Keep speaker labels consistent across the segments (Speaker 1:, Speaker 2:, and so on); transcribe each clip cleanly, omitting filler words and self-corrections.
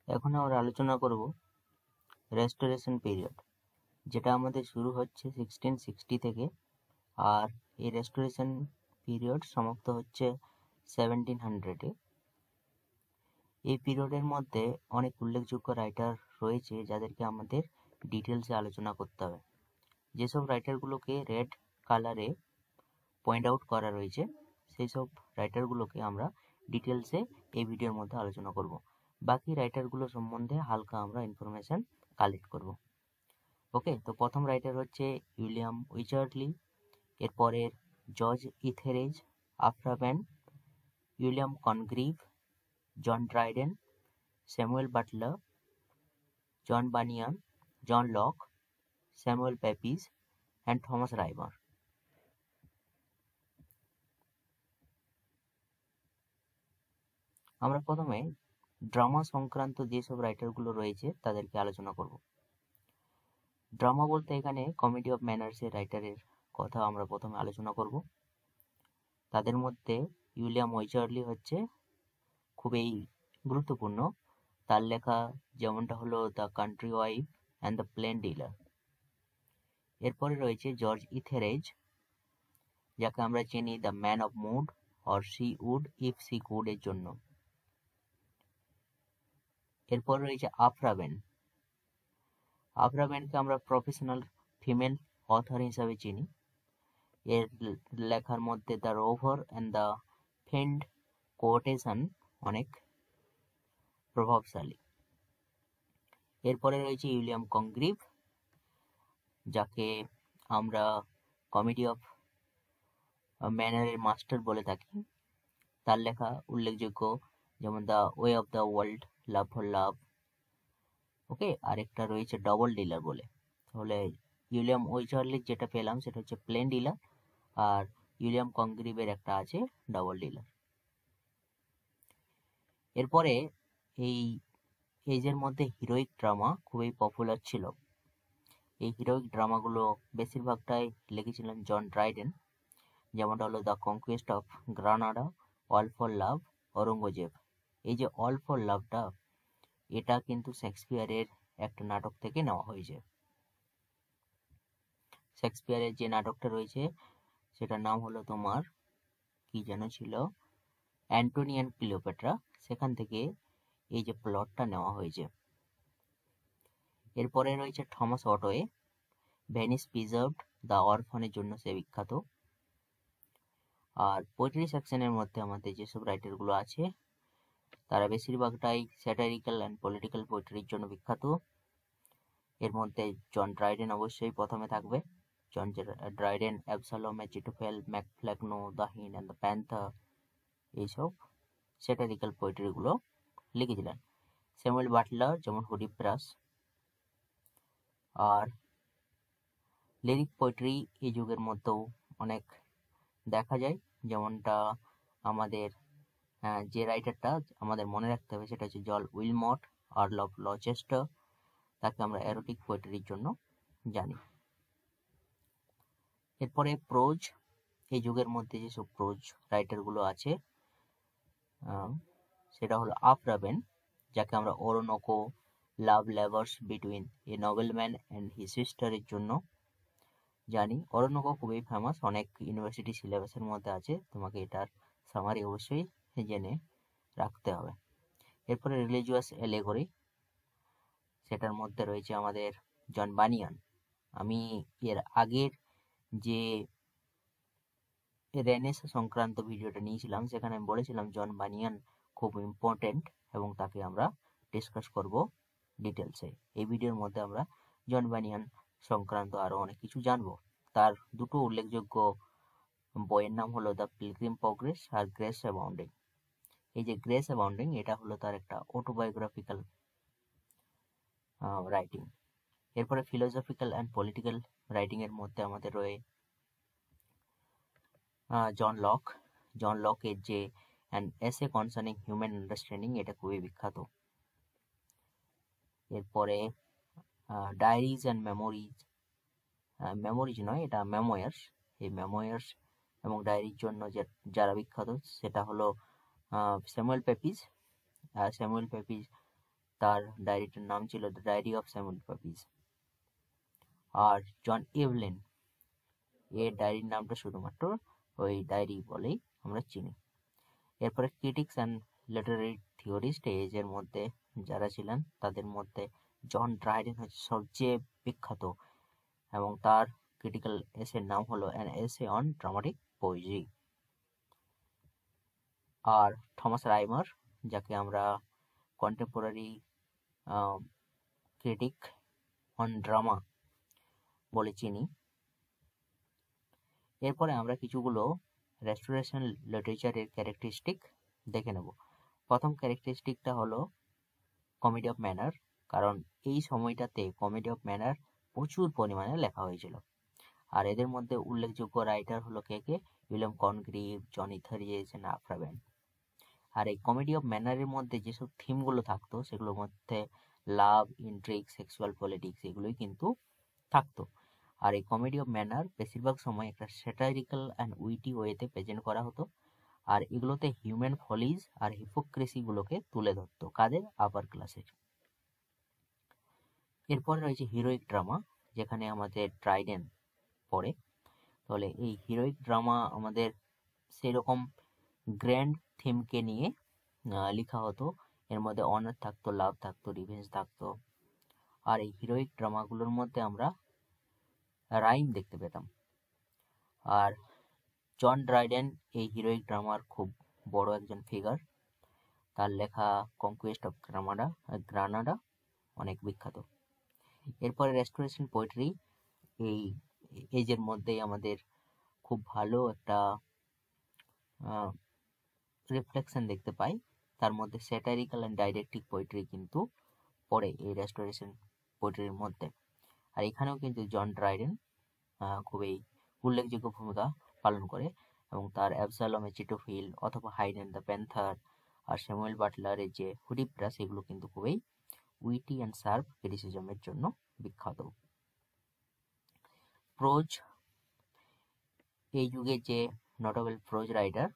Speaker 1: এখন আমরা আলোচনা করব রেস্টোরেশন পিরিয়ড, যেটা আমাদের শুরু হচ্ছে 1660 থেকে, আর এই রেস্টোরেশন পিরিয়ড সমাপ্ত হচ্ছে 1700-এ। এই পিরিয়ডের মধ্যে অনেক উল্লেখযোগ্য রাইটার রয়েছে যাদেরকে আমাদের ডিটেলসে আলোচনা করতে হবে। যেসব রাইটারগুলোকে রেড কালারে পয়েন্ট আউট করা রয়েছে সেই সব রাইটারগুলোকে আমরা ডিটেলসে এই ভিডিওর মধ্যে আলোচনা করব। বাকি রাইটারগুলো সম্বন্ধে হালকা আমরা ইনফরমেশন কালেক্ট করব। ওকে, তো প্রথম রাইটার হচ্ছে উইলিয়াম উইচার্ডলি, এরপরের George Etherege, Aphra Behn, William Congreve, John Dryden, Samuel Butler, John Bunyan, John Locke, Samuel Pepys and Thomas Rymer. আমরা প্রথমে ড্রামা সংক্রান্ত যেসব রাইটারগুলো রয়েছে তাদেরকে আলোচনা করব। ড্রামা বলতে এখানে কমেডি অফ ম্যানার্সের রাইটারের কথা আমরা প্রথমে আলোচনা করব। তাদের মধ্যে উইলিয়াম ওয়াইচার্লি হচ্ছে খুবই গুরুত্বপূর্ণ। তার লেখা যেমনটা হলো the country wife and the plain dealer. এরপরে রয়েছে জর্জ ইথেরেজ, যাকে আমরা চিনি the man of mode or she would if she could এর জন্য। এরপর রয়েছে আফরা ভ্যান। আফরা ভ্যানকে আমরা প্রফেশনাল ফিমেল অথর হিসাবে চিনি। এর লেখার মধ্যে the rover and the feigned quotation অনেক প্রভাবশালী। এরপরে রয়েছে উইলিয়াম কনগ্রিভ, যাকে আমরা কমেডি অফ ম্যানারের মাস্টার বলে থাকি। তার লেখা উল্লেখযোগ্য যেমন the way of the world, love for love. Okay, আরেকটা রয়েছে ডবল ডিলার বলে। তাহলে উইলিয়াম ওয়াইচার্লির যেটা পেলাম সেটা হচ্ছে প্লেন ডিলার, আর উইলিয়াম কনগ্রিভের একটা আছে ডবল ডিলার। এরপরে এই এজের মধ্যে হিরোইক ড্রামা খুবই পপুলার ছিল। এই হিরোইক ড্রামাগুলো বেশিরভাগটাই লিখেছিলেন জন ড্রাইডেন, যেমনটা হলো the conquest of Granada, all for লাভ, ঔরঙ্গজেব। এই যে অল ফর লাভটা, এটা কিন্তু শেক্সপিয়ারের একটা নাটক থেকে নেওয়া হয়েছে। শেক্সপিয়ারের যে নাটকটা রয়েছে সেটার নাম হলো তোমার কি যেন ছিল, অ্যান্টনি অ্যান্ড ক্লিওপেট্রা। সেখান থেকে এই যে প্লটটা নেওয়া হয়েছে। এরপরে রয়েছে থমাস অটোয়ে, ভেনিস প্রিজার্ভড, দ্য অরফানের জন্য সে বিখ্যাত। আর পোয়েট্রি সেকশনের মধ্যে আমাদের যেসব রাইটারগুলো আছে তারা বেশিরভাগটাই স্যাটারিক্যাল অ্যান্ড পলিটিক্যাল পোয়েট্রির জন্য বিখ্যাত। এর মধ্যে জন ড্রাইডেন অবশ্যই প্রথমে থাকবে। John Dryden Absalom, Achitophel, MacFlecknoe, the hind and the panther, এইসব স্যাটারিক্যাল পোয়েট্রিগুলো লিখেছিলেন। স্যামুয়েল বাটলার যেমন হুডিপ্রাস। আর লিরিক পোয়েট্রি এই যুগের মধ্যেও অনেক দেখা যায়, যেমনটা আমাদের যে রাইটারটা আমাদের মনে রাখতে হবে সেটা হচ্ছে জন উইলমট, আর্ল অফ লচেস্টার। তাকে আমরা এরোটিক পোয়েট্রির জন্য জানি। এরপরে প্রোজ, এই যুগের মধ্যে যেসব প্রোজ রাইটারগুলো আছে সেটা হলো আফরা ভ্যান, যাকে আমরা Oroonoko, love letters between a nobleman and his সিস্টারের জন্য জানি। ওরোনোকো খুবই ফেমাস, অনেক ইউনিভার্সিটি সিলেবাসের মধ্যে আছে, তোমাকে এটার সামারি অবশ্যই জেনে রাখতে হবে। এরপরে রিলিজিয়াস অ্যালেগরি, সেটার মধ্যে রয়েছে আমাদের জন বানিয়ান। আমি এর আগের যে রেনেসাঁ সংক্রান্ত ভিডিওটা নিয়েছিলাম সেখানে আমি বলেছিলাম জন বানিয়ান খুব ইম্পর্টেন্ট এবং তাকে আমরা ডিসকাস করব ডিটেলসে। এই ভিডিওর মধ্যে আমরা জন বানিয়ান সংক্রান্ত আরও অনেক কিছু জানবো। তার দুটো উল্লেখযোগ্য বইয়ের নাম হলো দ্য পিলগ্রিম প্রগ্রেস আর গ্রেস অ্যাবাউন্ডিং। এই যে গ্রেস অ্যাবাউন্ডিং, এটা হলো তার একটা অটোবায়োগ্রাফিক্যাল রাইটিং। এরপরে ফিলোসফিক্যাল অ্যান্ড পলিটিক্যাল রাইটিং এর মধ্যে আমাদের রয়ে জন লক। জন লকের যে an essay concerning human understanding, এটা খুবই বিখ্যাত। এরপরে ডায়েরিজ অ্যান্ড মেমোরিজ, মেমোরিজ নয় এটা মেমোয়ার্স। এই মেমোয়ার্স এবং ডায়েরির জন্য যারা বিখ্যাত সেটা হলো স্যামুয়েল পেপিস। স্যামুয়েল পেপিস তার ডায়েরিটার নাম ছিল the diary of Samuel Pepys. আর জন ইভলিন, এর ডায়েরির নামটা শুধুমাত্র ওই ডায়েরি বলেই আমরা চিনি। এরপরে ক্রিটিক্স অ্যান্ড লিটারারি থিওরিস্ট এজের মধ্যে যারা ছিলেন তাদের মধ্যে জন ড্রাইডেন হচ্ছে সবচেয়ে বিখ্যাত, এবং তার ক্রিটিক্যাল এসের নাম হলো an essay on dramatic poesy. আর থমাস রাইমার, যাকে আমরা কন্টেম্পোরারি ক্রিটিক অন ড্রামা বলে চিনি। এরপরে আমরা কিছুগুলো রেস্টোরেশন লিটারেচারের ক্যারেক্টারিস্টিক দেখে নেব। প্রথম ক্যারেক্টারিস্টিকটা হলো কমেডি অফ ম্যানার, কারণ এই সময়টাতে কমেডি অফ ম্যানার প্রচুর পরিমাণে লেখা হয়েছিল। আর এদের মধ্যে উল্লেখযোগ্য রাইটার হলো কে, উইলিয়াম কনগ্রিভ, জন ইথারিয়েস, আফরা বেন। আর এই কমেডি অফ ম্যানারের মধ্যে যেসব থিমগুলো থাকতো সেগুলোর মধ্যে লাভ, ইন্ট্রিগ, সেক্সুয়াল পলিটিক্স এগুলোই কিন্তু থাকতো। আর এই কমেডি অফ ম্যানার বেশিরভাগ সময় একটা স্যাটারিক্যাল অ্যান্ড উইটি ওয়েতে প্রেজেন্ট করা হতো, আর এগুলোতে হিউম্যান ফলিজ আর হিপোক্রেসিগুলোকে তুলে ধরতো কাদের, আপার ক্লাসের। এরপরে রয়েছে হিরোইক ড্রামা, যেখানে আমাদের ট্রাইডেন পড়ে। তাহলে এই হিরোইক ড্রামা আমাদের সেরকম গ্র্যান্ড থিমকে নিয়ে লেখা হতো। এর মধ্যে অনার থাকতো, লাভ থাকতো, রিভেঞ্জ থাকতো। আর এই হিরোইক ড্রামাগুলোর মধ্যে আমরা রাইম দেখতে পেতাম। আর জন ড্রাইডেন এই হিরোইক ড্রামার খুব বড় একজন ফিগার। তার লেখা কনকুয়েস্ট অফ গ্রানাডা অনেক বিখ্যাত। এরপরে রেস্টোরেশন পোয়েট্রি, এই এজের মধ্যেই আমাদের খুব ভালো একটা রিফ্লেকশন দেখতে পাই। তার মধ্যে স্যাটারিক্যাল অ্যান্ড ডাইরেক্টিক পোয়েট্রি কিন্তু পড়ে এই রেস্টোরেশন পোয়েট্রির মধ্যে। আর এখানেও কিন্তু জন ড্রাইডেন খুবই উল্লেখযোগ্য ভূমিকা পালন করে, এবং তার অ্যাবসালম, চিটোফিল অথবা হাইড অ্যান্ড দ্য প্যান্থার আর স্যামুয়েল বাটলারের যে হুডিপ্রাস এগুলো কিন্তু খুবই উইটি অ্যান্ড শার্প ক্রিটিসিজমের জন্য বিখ্যাত। প্রোজ, এই যুগে যে নোটেবল প্রোজ রাইটার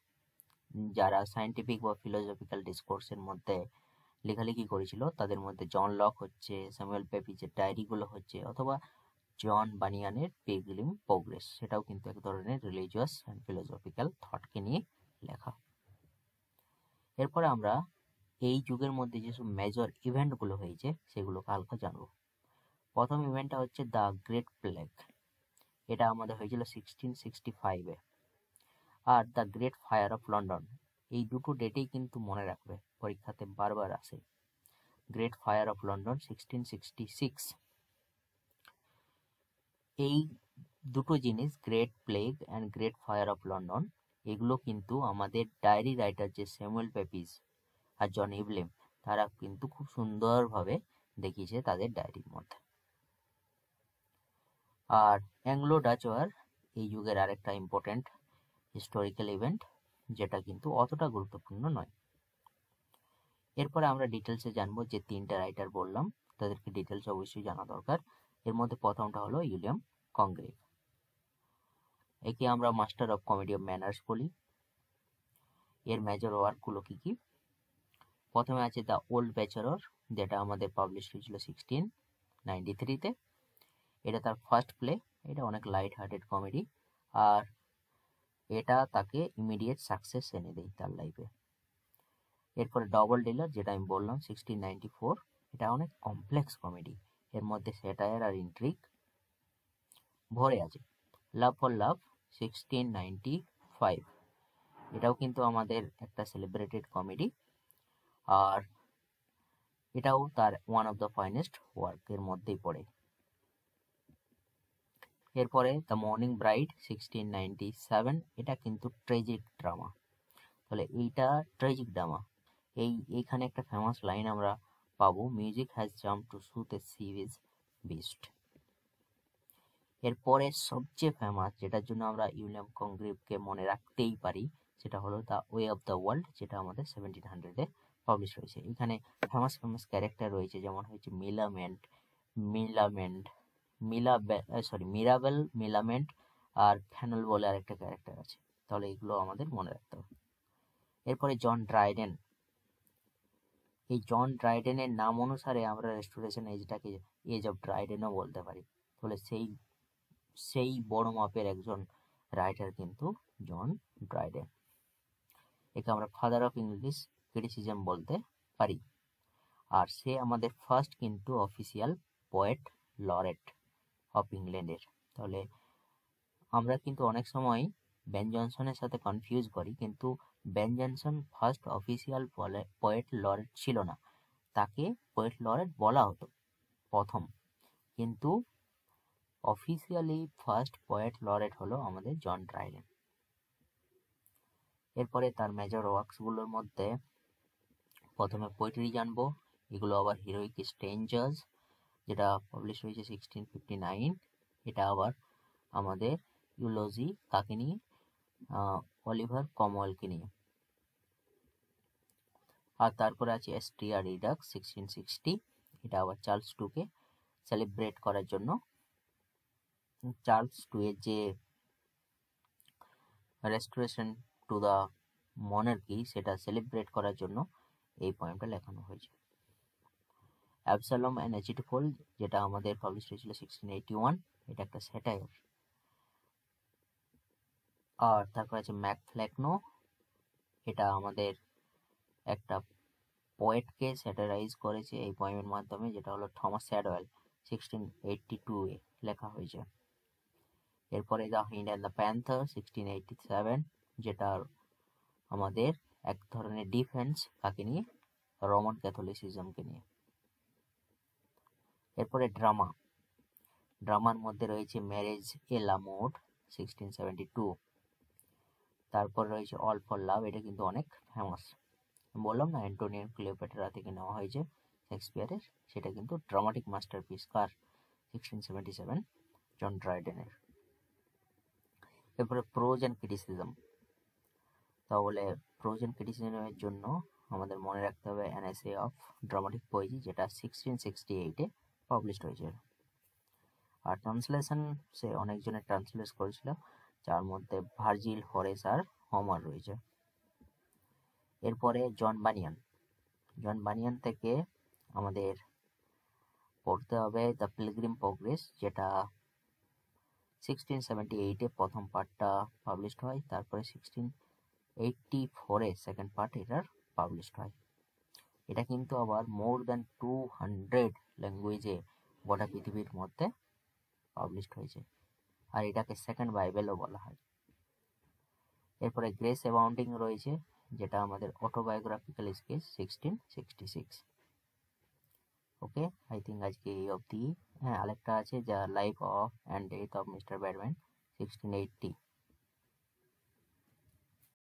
Speaker 1: যারা সায়েন্টিফিক বা ফিলোসফিক্যাল ডিসকোর্সের মধ্যে লেখালেখি করেছিল তাদের মধ্যে জন লক হচ্ছে, স্যামুয়েল পেপিজের ডায়েরিগুলো হচ্ছে, অথবা জন বানিয়ানের পিলগ্রিম প্রোগ্রেস, সেটাও কিন্তু এক ধরনের রিলিজিয়াস অ্যান্ড ফিলোসফিক্যাল থটকে নিয়ে লেখা। এরপরে আমরা এই যুগের মধ্যে যেসব মেজর ইভেন্টগুলো হয়েছে সেগুলোকে হালকা জানবো। প্রথম ইভেন্টটা হচ্ছে দ্য গ্রেট প্লেগ, এটা আমাদের হয়েছিল 1665-এ। আর the great fire of London, এই দুটো ডেটেই কিন্তু মনে রাখবে, পরীক্ষাতে বারবার আসে। Great fire of London 1666। এই দুটো জিনিস, great plague and great fire of London, এগুলো কিন্তু আমাদের ডায়েরি রাইটার যে স্যামুয়েল পেপিস আর জন ইভলিন তারা কিন্তু খুব সুন্দরভাবে দেখিয়েছে তাদের ডায়েরির মধ্যে। আর অ্যাংলো ডাচ ওয়ার এই যুগের আরেকটা ইম্পর্টেন্ট হিস্টোরিক্যাল ইভেন্ট, যেটা কিন্তু অতটা গুরুত্বপূর্ণ নয়। এরপরে আমরা ডিটেলসে জানবো যে তিনটা রাইটার বললাম তাদেরকে ডিটেলস অবশ্যই জানা দরকার। এর মধ্যে প্রথমটা হলো উইলিয়াম কনগ্রিভ, একে আমরা master of comedy of manners বলি। এর মেজর ওয়ার্কগুলো কি কি? প্রথমে আছে দ্য ওল্ড ব্যাচেলর, যেটা আমাদের পাবলিশ হয়েছিল 1693-তে। এটা তার ফার্স্ট প্লে, এটা অনেক লাইট হার্টেড কমেডি, আর এটা তাকে ইমিডিয়েট সাকসেস এনে দেয় তার লাইফে। এরপরে ডবল ডিলার, যেটা আমি বললাম 1694, এটা অনেক কমপ্লেক্স কমেডি, এর মধ্যে স্যাটায়ার আর ইন্ট্রিগ ভরে আছে। লাভ ফর লাভ 1695, এটাও কিন্তু আমাদের একটা সেলিব্রেটেড কমেডি, আর এটাও তার ওয়ান অফ দ্য ফাইনেস্ট ওয়ার্কের মধ্যেই পড়ে। এরপরে দ্য মর্নিং ব্রাইড 1697, এটা কিন্তু ট্রেজিক ড্রামা। তাহলে এইটা ট্রেজিক ড্রামা, এইখানে একটা ফেমাস লাইন আমরা পাবো, music has charms to soothe a savage beast. এরপরে সবচেয়ে ফেমাস, যেটার জন্য আমরা উইলিয়াম কনগ্রিভকে মনে রাখতেই পারি, সেটা হলো the way of the world, যেটা আমাদের 1700-এ পাবলিশ হয়েছে। এখানে ফেমাস ক্যারেক্টার রয়েছে, যেমন হচ্ছে মিরাবেল, মিলামেন্ট আর ফ্যানল বলে আরেকটা ক্যারেক্টার আছে। তাহলে এগুলো আমাদের মনে রাখতে হবে। এরপরে জন ড্রাইডেন, এই জন ড্রাইডেনের নাম অনুসারে আমরা রেস্টোরেশন এজটাকে এজ অফ ড্রাইডেনও বলতে পারি। তাহলে সেই বড় মাপের একজন রাইটার কিন্তু জন ড্রাইডেন। একে আমরা ফাদার অফ ইংলিশ ক্রিটিসিজম বলতে পারি। আর সে আমাদের ফার্স্ট কিন্তু অফিসিয়াল পোয়েট লরেট অফ ইংল্যান্ডের। তাহলে আমরা কিন্তু অনেক সময় বেন জনসনের সাথে কনফিউজ করি, কিন্তু Ben Jonson first official poet laureate ছিল না, তাকে পোয়েট লরেট বলা হতো প্রথম, কিন্তু অফিসিয়ালি ফার্স্ট পোয়েট লরেট হলো আমাদের জন ড্রাইডেন। এরপরে তার মেজর ওয়ার্কসগুলোর মধ্যে প্রথমে পোয়েট্রি জানবো, এগুলো আবার হিরোইক স্ট্রেঞ্জার্স, যেটা পাবলিশ হয়েছে 1659। এটা আবার আমাদের ইউলজি কাকে নিয়ে, অলিভার ক্রমওয়েলকে নিয়ে। আর তারপরে আছে এস্ট্রিয়া রিডাক্স 1660, এটা আবার চার্লস টুকে সেলিব্রেট করার জন্য, চার্লস টু এর যে রেস্টোরেশন টু দ্য মনার্কি সেটা সেলিব্রেট করার জন্য এই পয়েমটা লেখানো হয়েছে। অ্যাবসালম অ্যান্ড এচিটোফল, যেটা আমাদের পাবলিশ হয়েছিল 1681, এটা একটা স্যাটায়ার। আর তারপর আছে ম্যাকফ্ল্যাকনো, এটা আমাদের একটা পোয়েটকে স্যাটারাইজ করেছে এই পয়েমের মাধ্যমে, যেটা হলো থমাস স্যাডওয়েল, 1682 এ লেখা হয়েছে। এরপরে দ্য হিন্ড অ্যান্ড দ্য প্যান্থার 1687, যেটা আমাদের এক ধরনের ডিফেন্স কাকে নিয়ে, রোমান ক্যাথলিসিজমকে নিয়ে। এরপরে ড্রামার মধ্যে রয়েছে ম্যারেজ এ লামোর 1672। তারপর রয়েছে অল ফর লাভ, এটা কিন্তু অনেক ফেমাস, বললাম না অ্যান্টোনিও ক্লিওপেট্রা থেকে নেওয়া হয়েছে শেক্সপিয়ারের, সেটা কিন্তু ড্রামাটিক মাস্টারপিস কার, 1677 জন ড্রাইডেনের। এরপরে প্রোজ অ্যান্ড ক্রিটিসিজম, তাহলে প্রোজ অ্যান্ড ক্রিটিসিজমের জন্য আমাদের মনে রাখতে হবে অ্যান এসে অফ ড্রামাটিক পোয়েজি, যেটা 1668-এ পাবলিশড হয়েছিল। আর ট্রান্সলেশন সে অনেকজনের ট্রান্সলেট করেছিল, যার মধ্যে ভার্জিল, হরেস আর হোমার রয়েছে। এরপরে জন বানিয়ান থেকে আমাদের পড়তে হবে দ্য পিলগ্রিম প্রোগ্রেস, যেটা 1678-এ প্রথম পার্টটা পাবলিশড হয়, তারপরে 1684-এ সেকেন্ড পার্ট এটার পাবলিশড হয়। এটা কিন্তু আবার মোর দ্যান 200 ল্যাঙ্গুয়েজে গোটা পৃথিবীর মধ্যে পাবলিশড হয়েছে, আর এটাকে সেকেন্ড বাইবেলও বলা হয়। এরপরে গ্রেস অ্যাবাউন্ডিং রয়েছে, যেটা আমাদের autobiographical sketch 1666। Okay, I think আজকে এই অবধি। হ্যাঁ, আরেকটা আছে যা life of and death of mister Batman 1680।